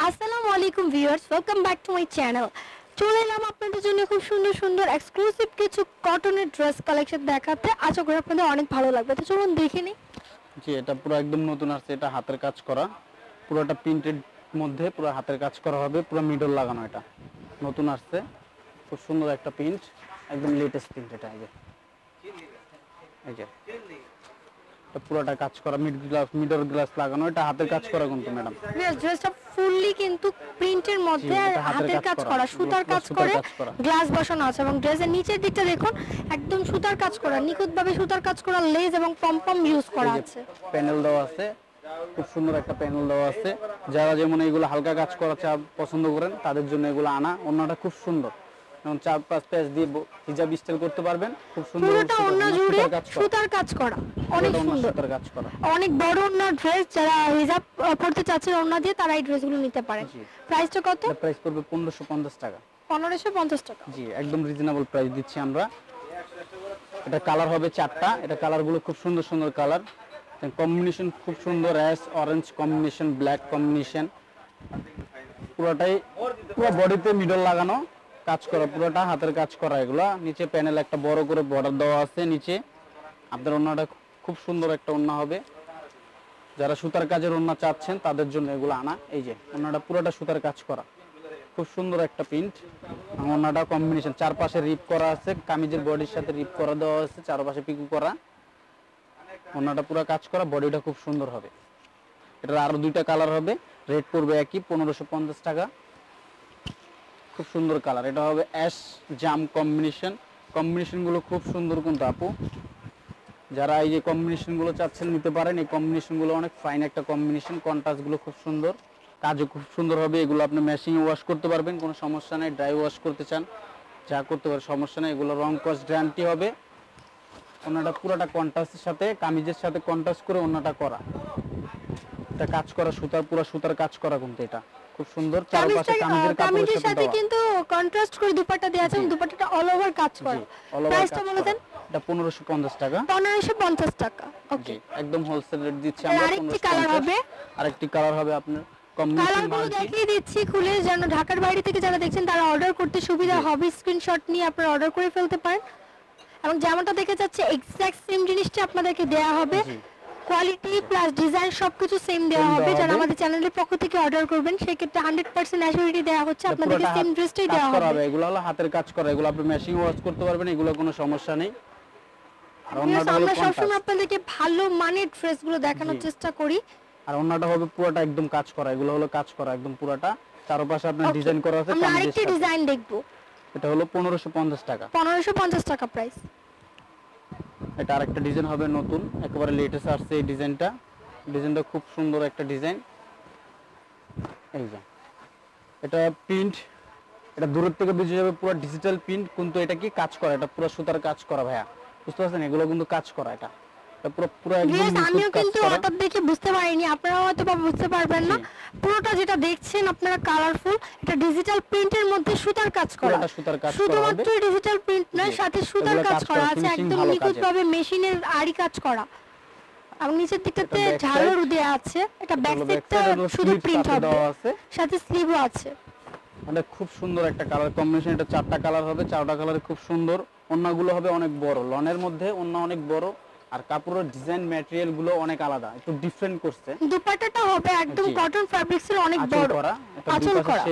আসসালামু আলাইকুম viewers, welcome back to my channel. চলে এলাম আপনাদের জন্য খুব সুন্দর সুন্দর এক্সক্লুসিভ কিছু কটনের ড্রেস কালেকশন দেখাতে। আশা করি আপনাদের অনেক ভালো লাগবে। তো চলুন দেখে নিই। জি, এটা পুরো একদম নতুন আসছে। এটা হাতের কাজ করা, পুরোটা প্রিন্টেড মধ্যে পুরো হাতের কাজ করা হবে, পুরো মিডল লাগানো। এটা নতুন আসছে, খুব সুন্দর একটা প্রিন্ট, একদম লেটেস্ট প্রিন্ট। এটা এই যে এটা পুরোটা কাজ করা, মিডল গ্লাস লাগানো। এটা হাতের কাজ করা কিন্তু ম্যাডাম। ভিউয়ার্স, ড্রেসটা ফুললি কিন্তু প্রিন্টের মধ্যে আর হাতের কাজ করা, সুতার কাজ করে গ্লাস বসানো আছে এবং ড্রেসের নিচের দিকটা দেখুন একদম সুতার কাজ করা, নিখুঁতভাবে সুতার কাজ করা, লেস এবং পমপম ইউজ করা আছে। প্যানেল দেওয়া আছে, খুব সুন্দর একটা প্যানেল দেওয়া আছে। যারা যেমন এইগুলো হালকা কাজ করা পছন্দ করেন তাদের জন্য এগুলো আনা। অন্যটা খুব সুন্দর, যেমন 4-5 পেজ দিয়ে হিজাব স্টাইল করতে পারবেন। খুব সুন্দর পুরোটা ওন্না জুড়ে সুতার কাজ করা, অনেক সুন্দর সুতার কাজ করা, অনেক বড় ওন্না ড্রেস। যারা হিজাব পরতে চাচ্ছেন ওন্না দিয়ে, তারা এই ড্রেসগুলো নিতে পারেন। প্রাইসটা কত? প্রাইস পড়বে 1550 টাকা। 1550 টাকা। জি, একদম রিজনেবল প্রাইস দিচ্ছি আমরা। এটা কালার হবে 4টা। এটা কালারগুলো খুব সুন্দর সুন্দর কালার, কম্বিনেশন খুব সুন্দর, ash orange combination, black combination. পুরোটাই পুরো বডিতে মিডল লাগানো কাজ করা, পুরোটা হাতের কাজ করা। এগুলো নিচে প্যানেল একটা বড় করে বর্ডার দেওয়া আছে। নিচে আপনার ওন্নাটা খুব সুন্দর একটা ওন্না হবে। যারা সুতার কাজের ওন্না চাচ্ছেন তাদের জন্য এগুলো আনা। এই যে ওন্নাটা পুরোটা সুতার কাজ করা, খুব সুন্দর একটা প্রিন্ট। ওন্নাটা কম্বিনেশন, চারপাশে রিপ করা আছে, কামিজের বডির সাথে রিপ করা দেওয়া আছে, চারপাশে পিকু করা। ওন্নাটা পুরো কাজ করা, বডিটা খুব সুন্দর হবে। এটার আরো 2টা কালার হবে, রেট পড়বে একই 1550 টাকা। খুব সুন্দর কালার। এটা হবে অ্যাশ জাম কম্বিনেশন। কম্বিনেশনগুলো খুব সুন্দর কিন্তু আপু, যারা এই যে কম্বিনেশনগুলো চাচ্ছেন নিতে পারেন। এই কম্বিনেশনগুলো অনেক ফাইন একটা কম্বিনেশন, কন্ট্রাস্টগুলো খুব সুন্দর, কাজও খুব সুন্দর হবে। এগুলো আপনি মেশিনে ওয়াশ করতে পারবেন, কোনো সমস্যা নেই। ড্রাই ওয়াশ করতে চান যা করতে পারেন, সমস্যা নেই। এগুলো রং কস্ট গ্যারান্টি হবে। ওনাটা পুরোটা কন্ট্রাস্টের সাথে, কামিজের সাথে কন্ট্রাস্ট করে ওনাটা করা। এটা কাজ করা সুতার, পুরো সুতার কাজ করা কিন্তু এটা খুব সুন্দর। চারপাশে কামিজের সাথে কিন্তু কন্ট্রাস্ট করে দুপাট্টা দেয়া আছে এবং দুপাট্টাটা অল ওভার কাজ করা। প্রাইসটা বলে দেন। এটা 1550 টাকা। 1550 টাকা। ওকে, একদম হোলসেল রেট দিচ্ছি আমরা। আরেকটি কালার হবে, আরেকটি কালার হবে আপনার কালারগুলো দেখিয়ে দিচ্ছি খুলে, যেন ঢাকার বাইরে থেকে যারা দেখছেন তারা অর্ডার করতে সুবিধা হবে। স্ক্রিনশট নিয়ে আপনারা অর্ডার করে ফেলতে পারেন এবং যেমনটা দেখে যাচ্ছে এক্সাক্ট সেম জিনিসটা আপনাদেরকে দেয়া হবে। কোয়ালিটি প্লাস ডিজাইন সবকিছু সেম দেওয়া হবে। যারা আমাদের চ্যানেলের পক্ষ থেকে অর্ডার করবেন সেক্ষেত্রে 100% অ্যাসিউরিটি দেওয়া হচ্ছে, আপনাদেরকে সেম ড্রেসটাই দেওয়া হবে। এগুলো হলো হাতের কাজ করা, এগুলো আপনি মেশিং ওয়াশ করতে পারবেন, এগুলো কোনো সমস্যা নেই। আর অন্যটা হলো আমরা সবসময় আপনাদেরকে ভালো মানের ড্রেসগুলো দেখানোর চেষ্টা করি। আর অন্যটা হবে পুরোটা একদম কাজ করা, এগুলো হলো কাজ করা একদম পুরোটা, চারপাশে আপনার ডিজাইন করা আছে। আমরা আরেকটি ডিজাইন দেখবো। এটা হলো 1550 টাকা। 1550 টাকা প্রাইস। এটা আরেকটা ডিজাইন হবে নতুন, একেবারে লেটেস্ট আসছে এই ডিজাইনটা। ডিজাইনটা খুব সুন্দর একটা ডিজাইন। এই যে এটা প্রিন্ট, এটা দূরের থেকে বুঝে যাবে পুরো ডিজিটাল প্রিন্ট, কিন্তু এটা কি কাজ করা, এটা পুরো সুতার কাজ করা ভাইয়া, বুঝতে পারছেন? এগুলো কিন্তু কাজ করা, এটা পুরো পুরো একদম আমিও কিন্তু হঠাৎ দেখে বুঝতে পারিনি, আপনারা হয়তো বা বুঝতে পারবেন না। পুরোটা যেটা দেখছেন আপনারা কালারফুল, এটা ডিজিটাল প্রিন্টের মধ্যে সুতার কাজ করা। শুধুমাত্র ডিজিটাল প্রিন্ট নয়, সাথে সুতার কাজ করা আছে, একদম নিখুঁতভাবে মেশিনের আড়ি কাজ করা। আর নিচের দিকটাতে ঝালর দেয়া আছে। এটা ব্যাক সাইডটা শুধু প্রিন্ট হবে, সাথে স্লিভও আছে। মানে খুব সুন্দর একটা কালার কম্বিনেশন। এটা 4টা কালার হবে, 4টা কালারে খুব সুন্দর। ওন্নাগুলো হবে অনেক বড়, লনের মধ্যে ওন্না অনেক বড়, আর কাপড়ের ডিজাইন ম্যাটেরিয়াল গুলো অনেক আলাদা, একটু ডিফারেন্ট করছে। দুপাট্টাটা হবে একদম কটন ফ্যাব্রিক্স এর, অনেক বড় আঁচল করা।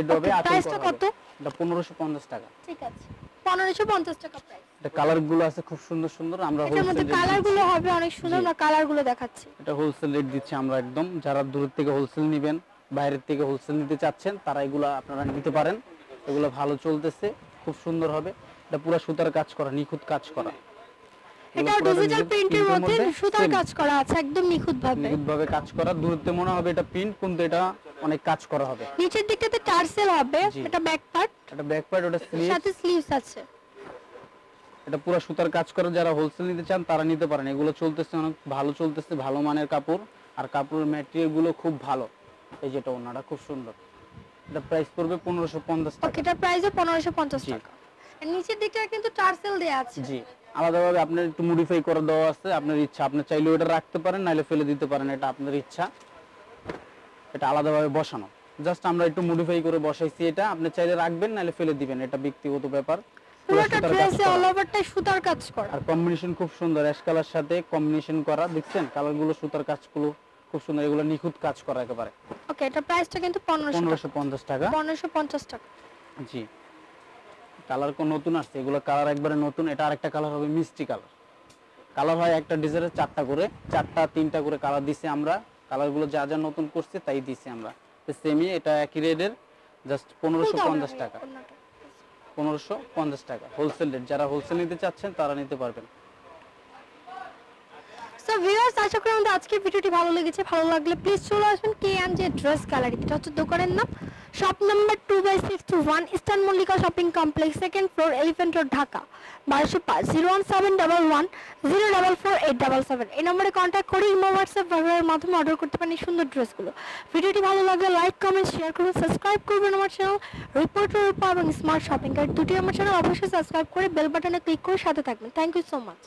প্রাইসটা কত? এটা 1550 টাকা। ঠিক আছে, 1550 টাকা প্রাইস। এটা কালারগুলো আছে খুব সুন্দর সুন্দর। আমরা এর মধ্যে কালারগুলো হবে অনেক সুন্দর, আমরা কালারগুলো দেখাচ্ছি। এটা হোলসেল রেট দিচ্ছি আমরা একদম। যারা দূর থেকে হোলসেল নেবেন, বাইরের থেকে হোলসেল নিতে চাচ্ছেন, তারা এগুলো আপনারা নিতে পারেন। এগুলো ভালো চলতেছে, খুব সুন্দর হবে। এটা পুরো সুতার কাজ করা, নিখুঁত কাজ করা। এটা ডিজিটাল প্রিন্টের মধ্যে সুতার কাজ করা আছে, একদম নিখুঁতভাবে কাজ করা। দূরতে মনে হবে এটা প্রিন্ট, কিন্তু এটা অনেক কাজ করা হবে। নিচের দিকটাতে টার্সেল হবে, এটা ব্যাক পার্ট, ওটা স্লিভ, সাথে স্লিভস আছে। এটা পুরো সুতার কাজ করা। যারা হোলসেল নিতে চান তারা নিতে পারেন। এগুলো চলতেছে অনেক ভালো, চলতেছে ভালো মানের কাপড়, আর কাপড়ের ম্যাটেরিয়াল গুলো খুব ভালো। এই যেটা ওনাটা খুব সুন্দর। এটা প্রাইস পড়বে 1550 টাকা। ওকে, এটা প্রাইস 1550 টাকা। আর নিচের দিকটা কিন্তু টার্সেল দেয়া আছে। জি, আলাদাভাবে আপনার একটু মডিফাই করে দেওয়া আছে, আপনার ইচ্ছা। আপনি চাইলে ওটা রাখতে পারেন, নাইলে ফেলে দিতে পারেন, এটা আপনার ইচ্ছা। এটা আলাদাভাবে বসানো, জাস্ট আমরা একটু মডিফাই করে বসাইছি এটা, আপনি চাইলে রাখবেন নাহলে ফেলে দিবেন, এটা ব্যক্তিগত ব্যাপার। পুরোটা ড্রেসে অল ওভারটাই সুতার কাজ করা, আর কম্বিনেশন খুব সুন্দর, অ্যাশ কালার সাথে কম্বিনেশন করা, দেখছেন কালারগুলো, সুতার কাজগুলো খুব সুন্দর, এগুলো নিখুঁত কাজ করা একেবারে। ওকে, এটা প্রাইসটা কিন্তু 1550 টাকা। 1550 টাকা। জি, কালার কোন নতুন আসছে, এগুলো কালার একবারে নতুন। এটা আরেকটা কালার হবে মিষ্টি কালার। কালার হয় একটা ডিজাইনের 4টা করে, 4টা 3টা করে কালার দিছি আমরা। কালারগুলো যা যা নতুন করছে তাই দিছি আমরা। তো সেমি এটা একই রেটের, জাস্ট 1550 টাকা। 1550 টাকা হোলসেল রেট। যারা হোলসেল নিতে চাচ্ছেন তারা নিতে পারবেন। সো ভিউয়ার্স, আশা করি আমাদের আজকের ভিডিওটি ভালো লেগেছে। ভালো লাগলে প্লিজ চলে আসবেন K&J ড্রেস গ্যালারি। এটা হচ্ছে দোকানের নাম, shop number 2/621 eastern Mallika shopping complex, second floor, elephant road, Dhaka 1205। 01711 0448877 এই নম্বরে কন্ট্যাক্ট করে ইমো, হোয়াটসঅ্যাপ, ভাইবারের মাধ্যমে অর্ডার করতে পারেন এই সুন্দর ড্রেসগুলো। ভিডিওটি ভালো লাগলে লাইক, কমেন্ট, শেয়ার করুন, সাবস্ক্রাইব করবেন আমার চ্যানেল রিপোর্টার রূপা এবং স্মার্ট শপিং গাইড দুটি আমার চ্যানেল অবশ্যই সাবস্ক্রাইব করে বেল বাটনে ক্লিক করে সাথে থাকবেন। Thank you so much.